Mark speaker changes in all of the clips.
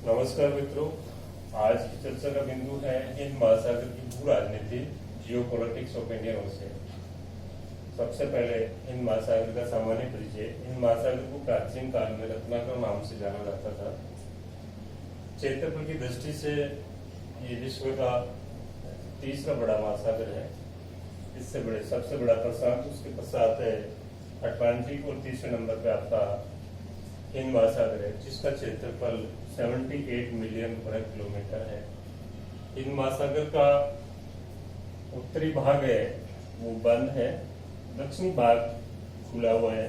Speaker 1: नमस्कार मित्रों, आज की चर्चा का बिंदु है हिंद महासागर की भू राजनीति, जियो पॉलिटिक्स ऑफ इंडियन ओशन। सबसे पहले हिंद महासागर का सामान्य परिचय। हिंद महासागर को प्राचीन काल में रत्नाकर नाम से जाना जाता था। क्षेत्रफल की दृष्टि से ये विश्व का तीसरा बड़ा महासागर है। इससे बड़े सबसे बड़ा प्रशांत, उसके पश्चात है अटलांटिक और तीसरे नंबर पे आपका हिंद महासागर है, जिसका क्षेत्रफल 78 मिलियन वर्ग किलोमीटर है। हिंद महासागर का उत्तरी भाग है वो बंद है, दक्षिणी भाग खुला हुआ है।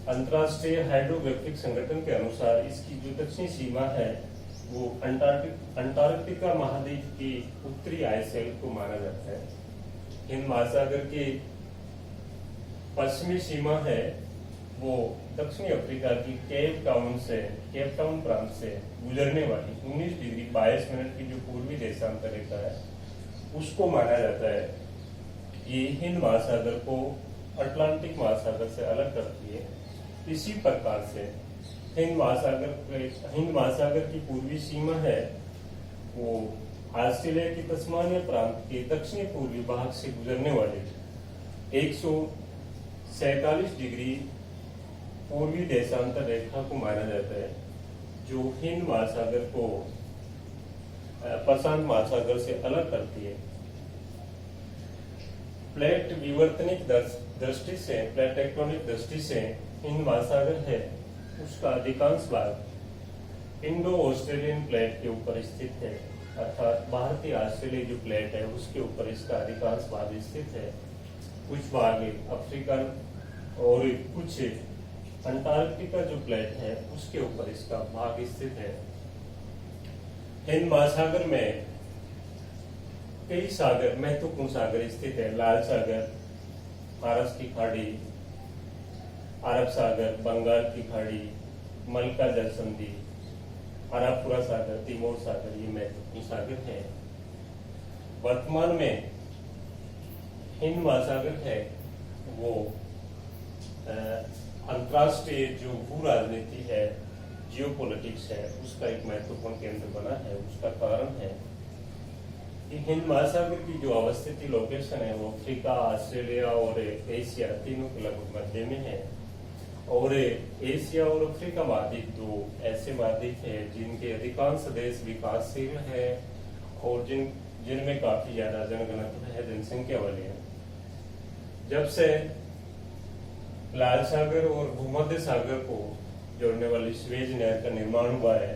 Speaker 1: अंतर्राष्ट्रीय हाइड्रोग्राफिक संगठन के अनुसार इसकी जो दक्षिणी सीमा है वो अंटार्कटिका महाद्वीप की उत्तरी आइसैल को माना जाता है। हिंद महासागर की पश्चिमी सीमा है वो दक्षिणी अफ्रीका की केप टाउन प्रांत से गुजरने वाली 19 डिग्री 22 मिनट की जो पूर्वी देशांतर रेखा है उसको माना जाता है। ये हिंद महासागर को अटलांटिक महासागर से अलग करती है। इसी प्रकार से हिंद महासागर की पूर्वी सीमा है वो ऑस्ट्रेलिया की तस्मानिया प्रांत के दक्षिणी पूर्वी भाग से गुजरने वाली 147 डिग्री पूर्वी देशांतर रेखा को माना जाता है, जो हिंद महासागर को प्रशांत महासागर से अलग करती है। प्लेट विवर्तनिक दृष्टि से, प्लेट टेक्टोनिक दृष्टि से हिंद महासागर है उसका अधिकांश भाग इंडो ऑस्ट्रेलियन प्लेट के ऊपर स्थित है, अर्थात भारतीय ऑस्ट्रेलिया जो प्लेट है उसके ऊपर इसका अधिकांश भाग स्थित है। कुछ भाग अफ्रीकन और कुछ अंटार्कटिका जो प्लेट है उसके ऊपर इसका भाग स्थित है। हिंद महासागर में कई सागर, महत्वपूर्ण सागर स्थित है। लाल सागर, फारस की खाड़ी, अरब सागर, बंगाल की खाड़ी, मलका जल संधि, अरापुरा सागर, तिमोर सागर, ये महत्वपूर्ण सागर है। वर्तमान में हिंद महासागर है वो अंतर्राष्ट्रीय जो भू राजनीति है, जियो पॉलिटिक्स है, उसका एक महत्वपूर्ण केंद्र बना है। उसका कारण है कि हिंद महासागर की जो अवस्थिति लोकेशन है वो अफ्रीका, ऑस्ट्रेलिया और एशिया तीनों के लगभग मध्य में है। और एशिया और अफ्रीका महाद्वीप दो ऐसे महाद्वीप है जिनके अधिकांश देश विकासशील है और जिनमें काफी ज्यादा जनघनत्व है, जनसंख्या वाले हैं। जब से लाल सागर और भूमध्य सागर को जोड़ने वाली स्वेज नहर का निर्माण हुआ है,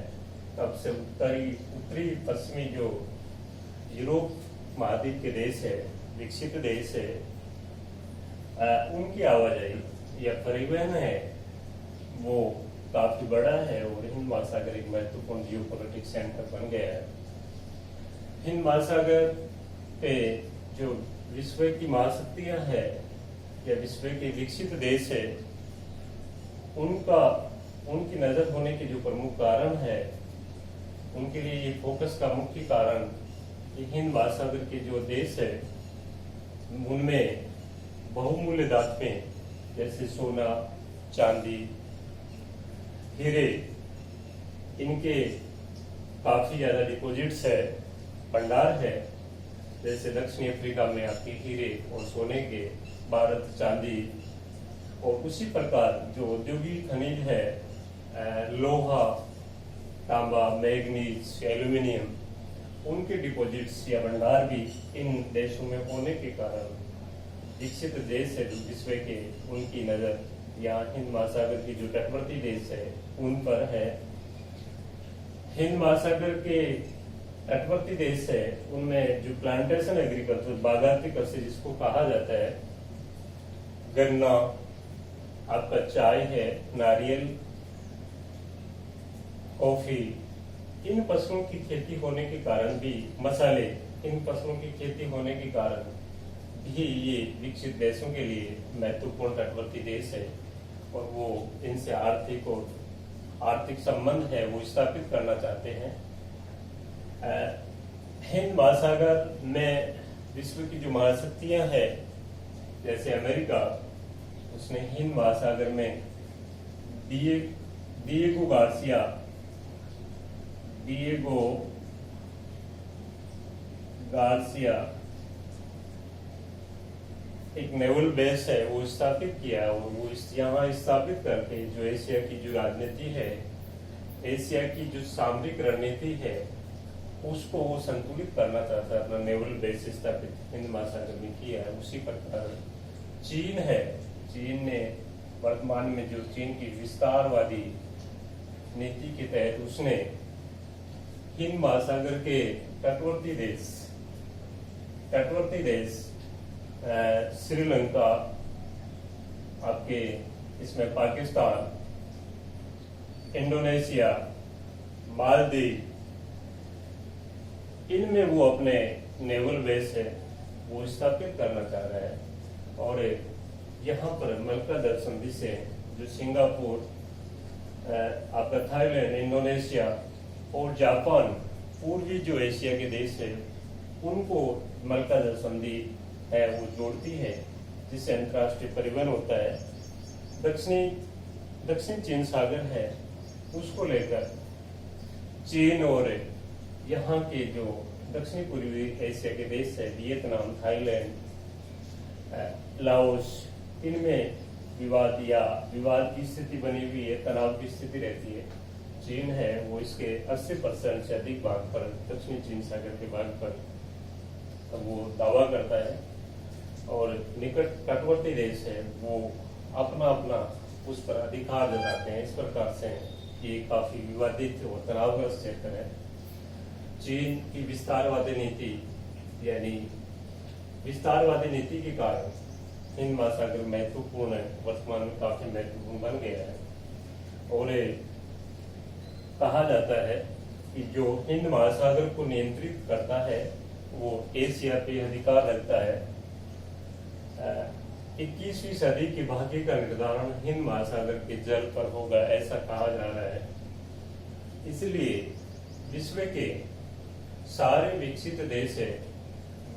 Speaker 1: तब से उत्तरी पश्चिमी जो यूरोप महाद्वीप के देश है, विकसित देश है, उनकी आवाजाही या परिवहन है वो काफी बड़ा है और हिंद महासागर एक महत्वपूर्ण जियो पॉलिटिक्स सेंटर बन गया है। हिंद महासागर पे जो विश्व की महाशक्तियां है या विश्व के विकसित देश है, उनकी नजर होने के जो प्रमुख कारण है, उनके लिए ये फोकस का मुख्य कारण कि हिंद महासागर के जो देश है उनमें बहुमूल्य धातुएं जैसे सोना, चांदी, हीरे, इनके काफी ज्यादा डिपॉजिट्स है, भंडार है। जैसे दक्षिणी अफ्रीका में आपके हीरे और सोने के, भारत चांदी, और उसी प्रकार जो औद्योगिक खनिज है, लोहा, तांबा, मैग्नीज, एल्यूमिनियम, उनके डिपॉजिट्स या भंडार भी इन देशों में होने के कारण विकसित देश है जो विश्व के, उनकी नजर यहाँ हिंद महासागर की जो तटवर्ती देश है उन पर है। हिंद महासागर के तटवर्ती देश है उनमें जो प्लांटेशन एग्रीकल्चर, बागायती कृषि जिसको कहा जाता है, गन्ना, आपका चाय है, नारियल, कॉफी, इन फसलों की खेती होने के कारण भी, मसाले, इन फसलों की खेती होने के कारण भी ये विकसित देशों के लिए महत्वपूर्ण तटवर्ती देश है और वो इनसे आर्थिक संबंध है वो स्थापित करना चाहते हैं। हिंद महासागर में विश्व की जो महाशक्तियां हैं, जैसे अमेरिका, उसने हिंद महासागर में डिएगो गार्सिया डिएगो गार्सिया एक नेवल बेस है वो स्थापित किया। वो यहाँ स्थापित करके जो एशिया की जो राजनीति है, एशिया की जो सामरिक रणनीति है, उसको वो संतुलित करना चाहता है। अपना नेवल बेस स्थापित हिंद महासागर में किया है। उसी प्रकार चीन है, चीन ने वर्तमान में जो चीन की विस्तारवादी नीति के तहत उसने हिंद महासागर के तटवर्ती देश श्रीलंका, आपके इसमें पाकिस्तान, इंडोनेशिया, मालदीव, इनमें वो अपने नेवल बेस है वो स्थापित करना चाह रहा है। और यहाँ पर मलक्का द्वीप संधि से जो सिंगापुर, आपका थाईलैंड, इंडोनेशिया और जापान, पूर्वी जो एशिया के देश है, उनको मलक्का द्वीप संधि है वो जोड़ती है, जिससे अंतर्राष्ट्रीय परिवहन होता है। दक्षिण चीन सागर है, उसको लेकर चीन और यहाँ के जो दक्षिणी पूर्वी एशिया के देश है, वियतनाम, थाईलैंड, लाओस, इनमें विवाद की स्थिति बनी हुई है, तनाव की स्थिति रहती है। चीन है वो इसके 80% से अधिक भाग पर, दक्षिणी चीन सागर के भाग पर वो दावा करता है। और निकट तटवर्ती देश है वो अपना उस पर अधिकार जताते हैं। इस प्रकार से ये काफी विवादित और तनावग्रस्त क्षेत्र है। चीन की विस्तारवादी नीति, यानी विस्तारवादी नीति के कारण हिंद महासागर महत्वपूर्ण है, वर्तमान में काफी महत्वपूर्ण बन गया है। और कहा जाता है कि जो हिंद महासागर को नियंत्रित करता है वो एशिया पे अधिकार रखता है। 21वीं सदी की भाग्य का निर्धारण हिंद महासागर के जल पर होगा, ऐसा कहा जा रहा है। इसलिए विश्व के सारे विकसित देश है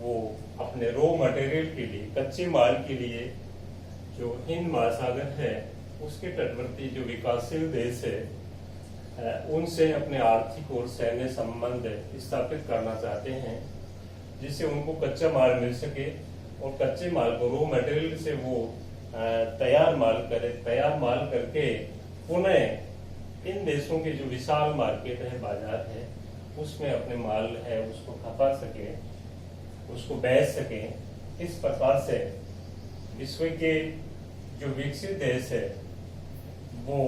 Speaker 1: वो अपने रॉ मटेरियल के लिए, कच्चे माल के लिए जो हिंद महासागर है उसके तटवर्ती जो विकासशील देश है उनसे अपने आर्थिक और सैन्य संबंध स्थापित करना चाहते हैं, जिससे उनको कच्चा माल मिल सके और कच्चे माल को रॉ मटेरियल से वो तैयार माल करके पुनः इन देशों के जो विशाल मार्केट है, बाजार है, उसमें अपने माल है उसको खपा सके, उसको बेच सके। इस प्रकार से विश्व के जो विकसित देश है वो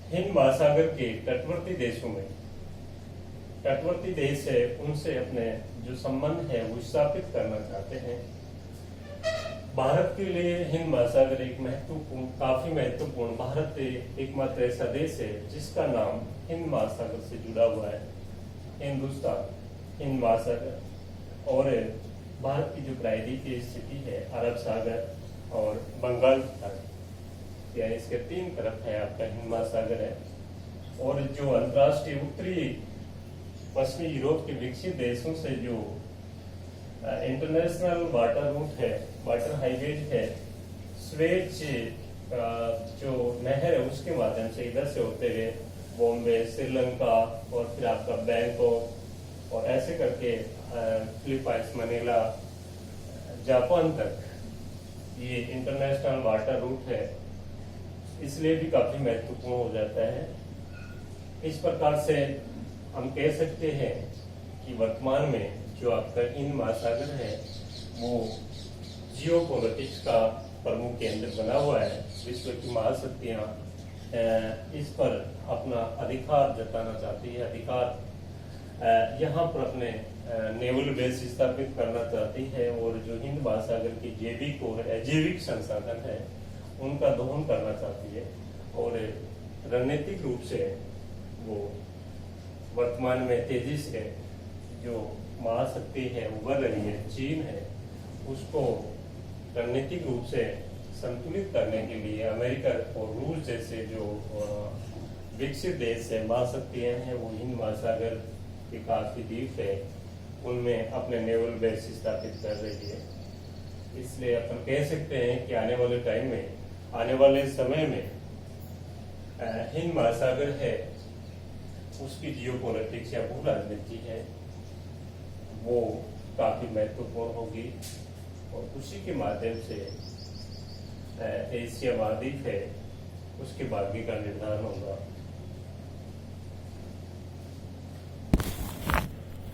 Speaker 1: हिंद महासागर के तटवर्ती देशों में, तटवर्ती देश है उनसे अपने जो संबंध है वो स्थापित करना चाहते हैं। भारत के लिए हिंद महासागर एक काफी महत्वपूर्ण, भारत एकमात्र ऐसा देश है जिसका नाम हिंद महासागर से जुड़ा हुआ है। हिंदुस्तान, हिंद महासागर और भारत की जो प्रायद्वीपीय स्थिति है, अरब सागर और बंगाल की खाड़ी, यानी इसके 3 तरफ है आपका हिंद महासागर है। और जो अंतर्राष्ट्रीय उत्तरी पश्चिमी यूरोप के विकसित देशों से जो इंटरनेशनल वाटर रूट है, वाटर हाईवेज है, स्वेज जो नहर है उसके माध्यम से इधर से होते हुए बॉम्बे, श्रीलंका और फिर आपका बैंकॉक और ऐसे करके फिलीपाइंस, मनीला, जापान तक ये इंटरनेशनल वाटर रूट है, इसलिए भी काफी महत्वपूर्ण हो जाता है। इस प्रकार से हम कह सकते हैं कि वर्तमान में जो आपका हिंद महासागर है वो जियोपॉलिटिक्स का प्रमुख केंद्र बना हुआ है। विश्व की महाशक्तियां इस पर अपना अधिकार जताना चाहती है, यहाँ पर अपने नेवल बेस स्थापित करना चाहती है और जो हिंद महासागर की जैविक और अजैविक संसाधन है उनका दोहन करना चाहती है। और रणनीतिक रूप से वो वर्तमान में तेजी से जो महाशक्ति है उभर रही है, चीन है, उसको रणनीतिक रूप से संतुलित करने के लिए अमेरिका और रूस जैसे जो विकसित देश है, महाशक्तियां हैं, वो हिंद महासागर के काफी द्वीप है उनमें अपने नेवल बेस स्थापित कर रही है। इसलिए अपन कह सकते हैं कि आने वाले टाइम में, आने वाले समय में हिंद महासागर है उसकी जियोपॉलिटिक्स या भू राजनीति है वो काफी महत्वपूर्ण होगी और उसी के माध्यम से एशिया महाद्वीप है उसके भाग्य का निर्धारण होगा।